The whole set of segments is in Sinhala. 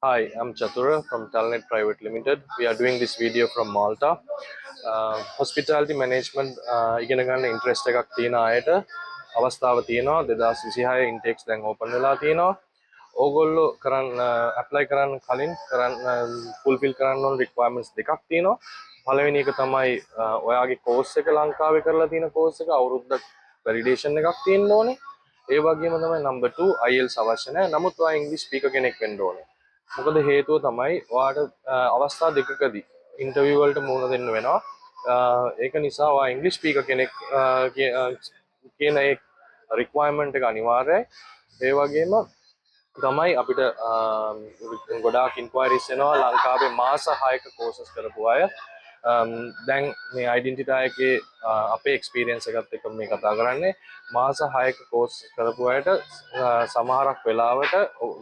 Hi, I'm Chatura from Talnet Private Limited. We are doing this video from Malta. Hospitality management ඉගෙන ගන්න interest එකක් තියෙන අයට අවස්ථාව තියෙනවා 2026 intakes දැන් open වෙලා තියෙනවා. ඕගොල්ලෝ කරන්න apply කරන්න කලින් fulfill කරන්න ඕන requirements දෙකක් තියෙනවා. පළවෙනි එක තමයි ඔයාගේ course එක ලංකාවේ කරලා තියෙන course එක අවුරුද්දක් validation එකක් තියෙන්න ඕනේ. ඒ වගේම තමයි number 2 IELTS අවශ්‍ය නැහැ. නමුත් ඔයා English speaker කෙනෙක් වෙන්න ඕනේ. මොකද හේතුව තමයි ඔයාට අවස්ථා දෙකකදී ඉන්ටර්වියු වලට මුහුණ දෙන්න වෙනවා. ඒක නිසා ඔයා ඉංග්‍රීසි ස්පීකර් කෙනෙක් කියන ඒ රික්වයර්මන්ට් එක අනිවාර්යයි. ඒ වගේම තමයි අපිට ගොඩාක් ඉන්ක්වයරිස් එනවා ලංකාවේ මාස 6ක කෝසස් කරපු අය. දැන් මේ ඩෙන්ටිටි එකේ අපේ එක්ස්පීරියන්ස් එකත් එක්ක මේ කතා කරන්නේ මාස 6ක කෝස් කරපු අයට සමහරක් වෙලාවට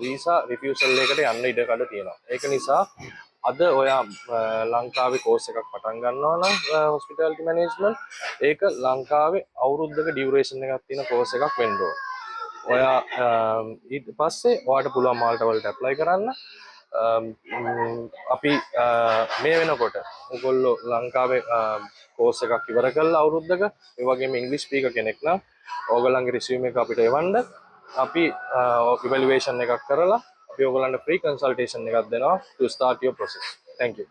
වීසා රිෆියුසල් එකකට යන්න ඉඩකඩ තියෙනවා. ඒක නිසා අද ඔයා ලංකාවේ කෝස් එකක් පටන් ගන්නවා නම් හොස්පිටැලිටි මැනේජ්මන්ට් ඒක ලංකාවේ අවුරුද්දක ඩියුරේෂන් එකක් තියෙන කෝස් එකක් වෙන්න ඕන. ඔයා ඊට පස්සේ ඔයාට පුළුවන් මාල්ටා වලට ඇප්ලයි කරන්න. අපි මේ වෙනකොට ඔයගොල්ලෝ ලංකාවේ කෝස් එකක් ඉවර කළා අවුරුද්දක ඒ වගේම ඉංග්‍රීසි ස්පීකර් කෙනෙක් නම් ඕගොල්ලන්ගේ රිසියුම් එක අපිට එවන්න අපි ඉවැලුවේෂන් එකක් කරලා අපි ඔයගොල්ලන්ට ෆ්‍රී කන්සල්ටේෂන් එකක් දෙනවා to start your process. Thank you.